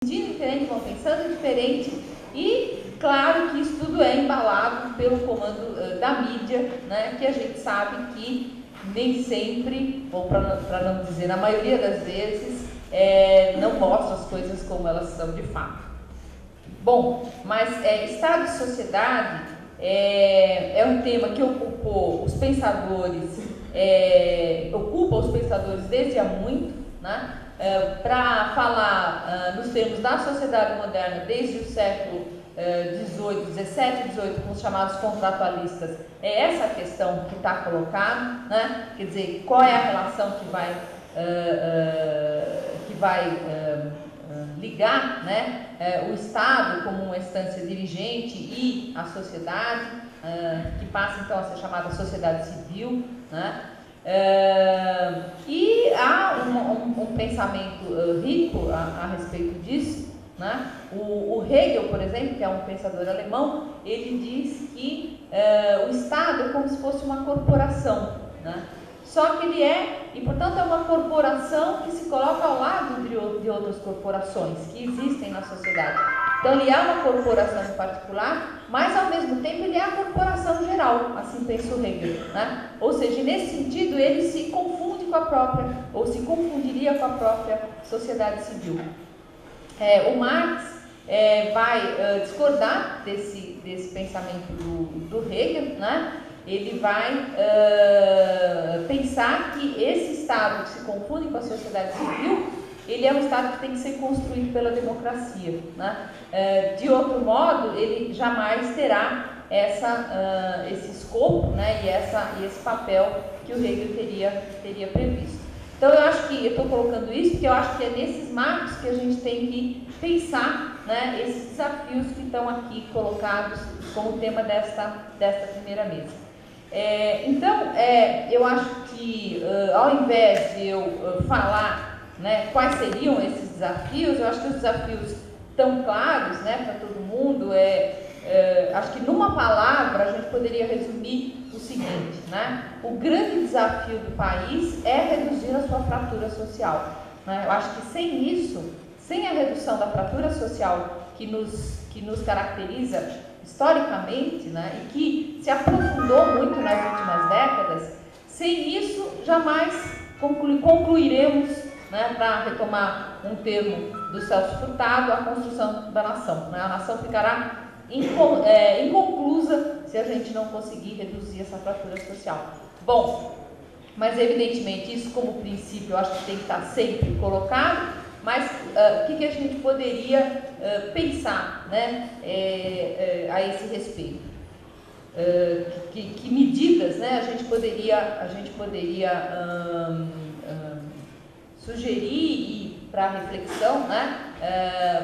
diferente, vão pensando diferente e, claro, que isso tudo é embalado pelo comando da mídia, né, que a gente sabe que nem sempre, ou para não dizer na maioria das vezes, não mostra as coisas como elas são de fato. Bom, mas Estado e sociedade é um tema que ocupa os pensadores desde há muito, né? Para falar nos termos da sociedade moderna desde o século XVII, com os chamados contratualistas, é essa a questão que está colocada, né? Quer dizer, qual é a relação que vai ligar, né, o Estado como uma instância dirigente e a sociedade, que passa então a ser chamada sociedade civil, né? E há um pensamento rico a respeito disso, né? O Hegel, por exemplo, que é um pensador alemão, ele diz que o Estado é como se fosse uma corporação, né? Só que e portanto é uma corporação que se coloca ao lado de outras corporações que existem na sociedade. Então ele é uma corporação em particular, mas ao mesmo tempo ele é a corporação geral, assim pensa o Hegel, né? Ou seja, nesse sentido ele se confunde com a própria, ou se confundiria com a própria sociedade civil. O Marx vai discordar desse pensamento do Hegel, né? Ele vai pensar que esse Estado que se confunde com a sociedade civil, ele é um Estado que tem que ser construído pela democracia, né? De outro modo, ele jamais terá esse escopo, né? e esse papel que o Hegel teria previsto. Então eu acho que, eu estou colocando isso porque eu acho que é nesses marcos que a gente tem que pensar, né, esses desafios que estão aqui colocados como tema desta primeira mesa. Então, eu acho que ao invés de eu falar, né, quais seriam esses desafios, eu acho que os desafios estão claros, né, para todo mundo. Acho que numa palavra a gente poderia resumir o seguinte, né? O grande desafio do país é reduzir a sua fratura social, né? Eu acho que sem isso, sem a redução da fratura social que nos caracteriza historicamente, né, e que se aprofundou muito nas últimas décadas, sem isso jamais concluiremos, né, para retomar um termo do Celso Furtado, a construção da nação, né? A nação ficará inconclusa se a gente não conseguir reduzir essa fratura social. Bom, mas evidentemente isso como princípio eu acho que tem que estar sempre colocado, mas o que a gente poderia pensar, né, a esse respeito? Que medidas, né, a gente poderia sugerir para reflexão, né,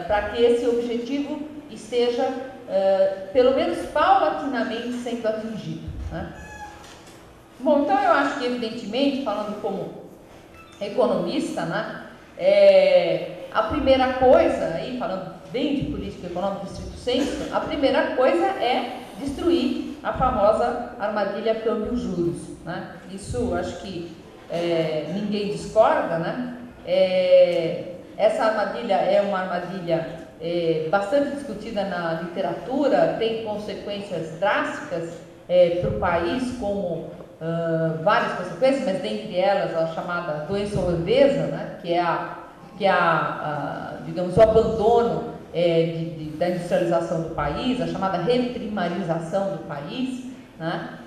para que esse objetivo esteja pelo menos paulatinamente sendo atingido, né? Bom, então eu acho que evidentemente, falando como economista, né, a primeira coisa, aí falando bem de política econômica estrito sensu, a primeira coisa é destruir a famosa armadilha câmbio-juros, né? Isso acho que ninguém discorda, né? Essa armadilha é uma armadilha bastante discutida na literatura, tem consequências drásticas para o país, como várias consequências, mas dentre elas a chamada doença holandesa, né, que é digamos, o abandono da industrialização do país, a chamada reprimarização do país, né?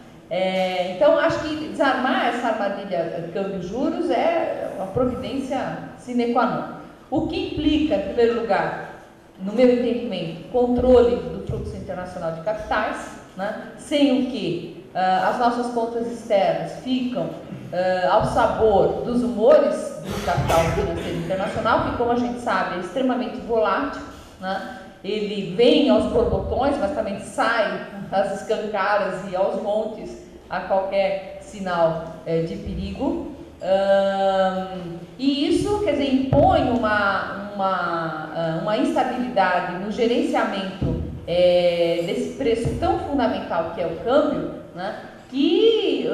Então acho que desarmar essa armadilha câmbio-juros é uma providência sine qua non. O que implica, em primeiro lugar, no meu entendimento, controle do fluxo internacional de capitais, né? Sem o que as nossas contas externas ficam ao sabor dos humores do capital financeiro internacional, que, como a gente sabe, é extremamente volátil, né? Ele vem aos borbotões, mas também sai às escancaras e aos montes a qualquer sinal de perigo. E isso, quer dizer, impõe uma instabilidade no gerenciamento desse preço tão fundamental que é o câmbio, né, que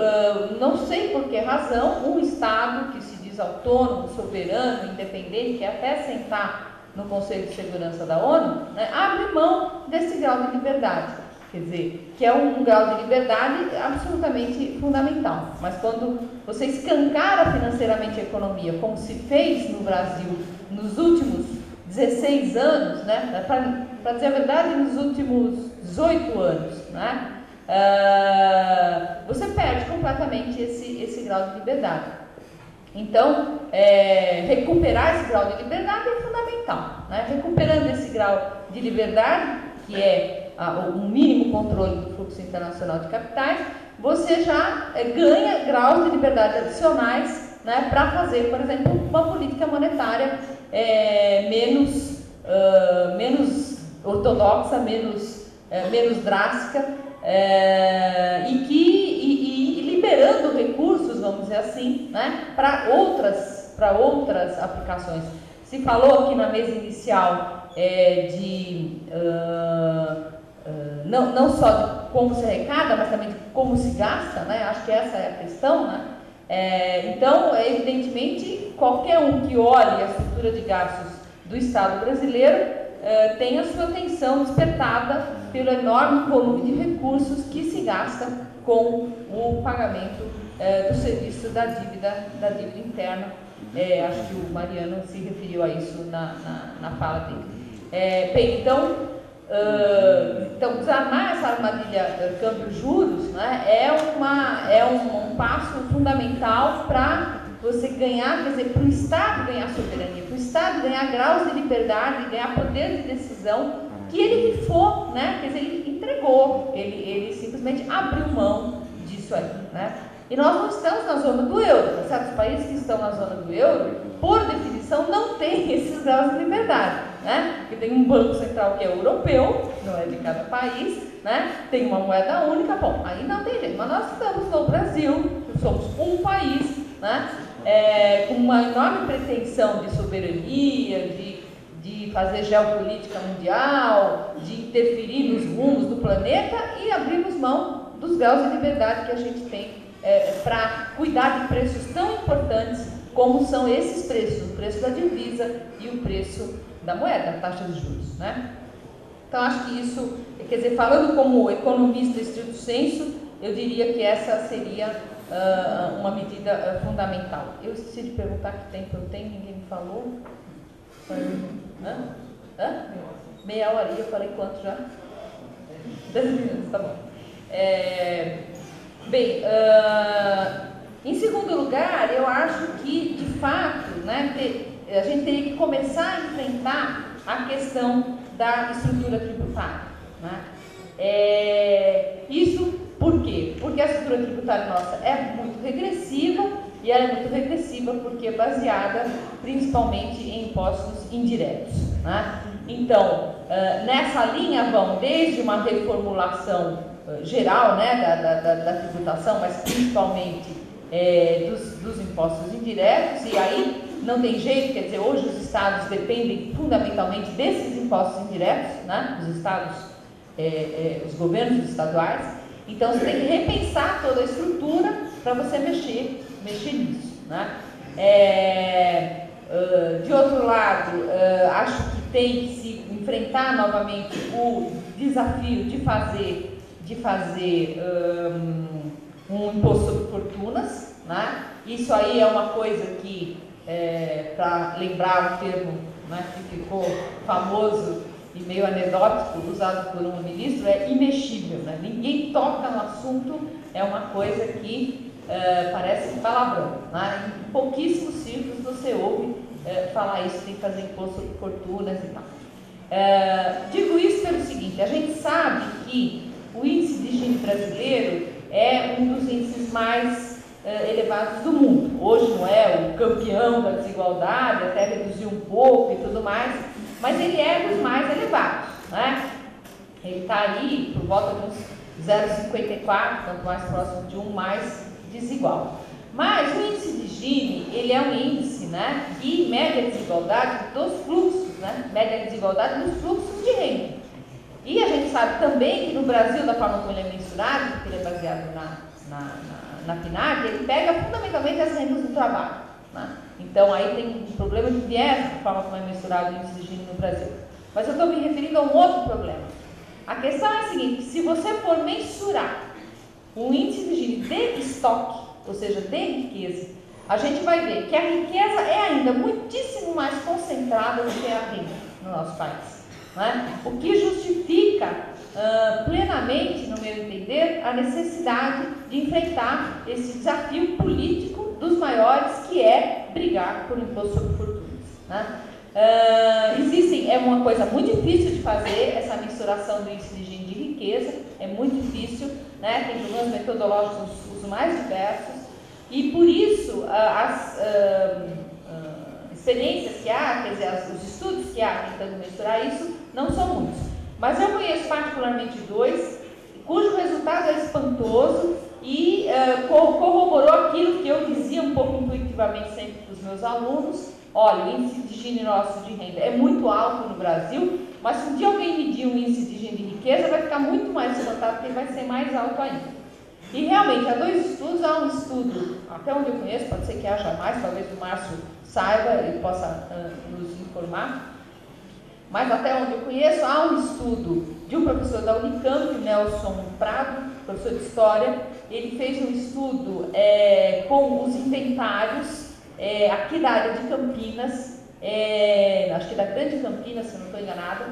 não sei por que razão um Estado que se diz autônomo, soberano, independente, que até sentar no Conselho de Segurança da ONU, né, abre mão desse grau de liberdade. Quer dizer, que é um grau de liberdade absolutamente fundamental. Mas quando você escancara financeiramente a economia, como se fez no Brasil nos últimos 16 anos, né, para dizer a verdade, nos últimos 18 anos, né, você perde completamente esse grau de liberdade. Então, recuperar esse grau de liberdade é fundamental. Né? Recuperando esse grau de liberdade, que é um mínimo controle do fluxo internacional de capitais, você já ganha graus de liberdade adicionais, né, para fazer, por exemplo, uma política monetária menos ortodoxa, menos drástica, e liberando recursos, vamos dizer assim, né, para outras aplicações. Se falou aqui na mesa inicial não só de como se arrecada, mas também de como se gasta, né? Acho que essa é a questão, né? Então, evidentemente, qualquer um que olhe a estrutura de gastos do Estado brasileiro tem a sua atenção despertada pelo enorme volume de recursos que se gasta com o pagamento do serviço da dívida interna. Acho que o Mariano se referiu a isso na fala dele. Bem, então, desarmar essa armadilha câmbio-juros, né, é um passo fundamental para você ganhar, quer dizer, para o Estado ganhar soberania, para o Estado ganhar graus de liberdade, ganhar poder de decisão que ele for, né, quer dizer, ele entregou, ele simplesmente abriu mão disso aí, né? E nós não estamos na zona do euro, tá certo? Os países que estão na zona do euro, por definição, não têm esses graus de liberdade, né? Porque tem um banco central que é europeu, não é de cada país, né? Tem uma moeda única, bom, aí não tem jeito. Mas nós estamos no Brasil, somos um país, né? Com uma enorme pretensão de soberania, de fazer geopolítica mundial, de interferir nos rumos do planeta e abrimos mão dos graus de liberdade que a gente tem para cuidar de preços tão importantes como são esses preços, o preço da divisa e o preço da moeda, a taxa de juros, né? Então, acho que isso, quer dizer, falando como economista estrito sensu, eu diria que essa seria uma medida fundamental. Eu esqueci de perguntar que tempo eu tenho, ninguém me falou. Meia hora, eu falei quanto já? 10 minutos, tá bom. Bem, em segundo lugar, eu acho que, de fato, né, a gente teria que começar a enfrentar a questão da estrutura tributária. Né? Isso por quê? Porque a estrutura tributária nossa é muito regressiva, e ela é muito regressiva porque é baseada principalmente em impostos indiretos. Né? Então, nessa linha vão desde uma reformulação geral, né, da tributação, mas principalmente dos impostos indiretos, e aí não tem jeito, quer dizer, hoje os estados dependem fundamentalmente desses impostos indiretos, né, os estados, os governos estaduais, então você tem que repensar toda a estrutura para você mexer nisso. Né? De outro lado, acho que tem que se enfrentar novamente o desafio de fazer um imposto sobre fortunas, né? Isso aí é uma coisa que, para lembrar o termo, né, que ficou famoso e meio anedótico, usado por um ministro, é imexível, né? Ninguém toca no assunto, é uma coisa que parece palavrão, né? Em pouquíssimos círculos você ouve falar isso, tem que fazer imposto sobre fortunas e tal. Digo isso pelo seguinte, a gente sabe que o índice de Gini brasileiro é um dos índices mais elevados do mundo. Hoje não é o campeão da desigualdade, até reduziu um pouco e tudo mais, mas ele é dos mais elevados. Né? Ele está ali por volta de uns 0,54, tanto mais próximo de um, mais desigual. Mas o índice de Gini, ele é um índice, né, que mede a desigualdade dos fluxos, né, mede a desigualdade dos fluxos de renda. E a gente sabe também que no Brasil, da forma como ele é mensurado, porque ele é baseado na PNAD, ele pega fundamentalmente as rendas do trabalho. Né? Então aí tem um problema de viés na forma como é mensurado o índice de Gini no Brasil. Mas eu estou me referindo a um outro problema. A questão é a seguinte: se você for mensurar o índice de Gini de estoque, ou seja, de riqueza, a gente vai ver que a riqueza é ainda muitíssimo mais concentrada do que a renda no nosso país, né? O que justifica plenamente, no meu entender, a necessidade de enfrentar esse desafio político dos maiores, que é brigar por imposto sobre fortunas, né? É uma coisa muito difícil de fazer essa mensuração do índice de Gini de riqueza, é muito difícil, né? Tem problemas metodológicos os mais diversos, e por isso as experiências que há, quer dizer, os estudos que há tentando mensurar isso, não são muitos. Mas eu conheço particularmente dois, cujo resultado é espantoso e corroborou aquilo que eu dizia um pouco intuitivamente sempre para os meus alunos. Olha, o índice de Gini nosso de renda é muito alto no Brasil, mas se um dia alguém medir um índice de Gini de riqueza, vai ficar muito mais espantado, porque vai ser mais alto ainda. E realmente, há dois estudos. Há um estudo, até onde eu conheço, pode ser que haja mais, talvez o Márcio saiba, ele possa nos informar, mas até onde eu conheço, há um estudo de um professor da Unicamp, Nelson Prado, professor de História. Ele fez um estudo com os inventários aqui da área de Campinas, acho que da Grande Campinas, se não estou enganada,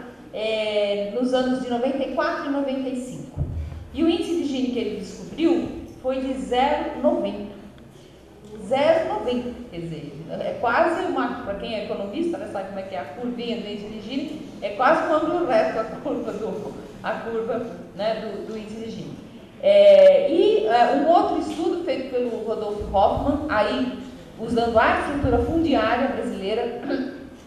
nos anos de 94 e 95. E o índice de Gini que ele descobriu foi de 0,90. 0,90, quer dizer, é quase uma, para quem é economista, né, sabe como é que é a curvinha do índice de Gini, é quase um ângulo reto a curva né, do índice de Gini. Um outro estudo feito pelo Rodolfo Hoffmann, aí usando a estrutura fundiária brasileira,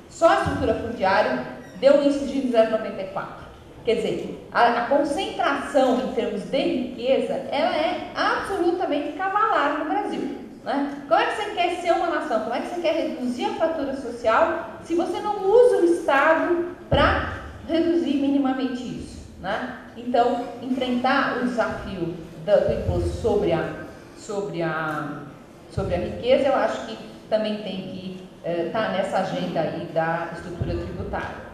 só a estrutura fundiária deu um índice de Gini de 0,94. Quer dizer, a concentração em termos de riqueza, ela é absolutamente cavalar no Brasil, né? Como é que você quer ser uma nação? Como é que você quer reduzir a fratura social se você não usa o Estado para reduzir minimamente isso, né? Então, enfrentar o desafio do imposto sobre a riqueza, eu acho que também tem que estar nessa agenda aí da estrutura tributária.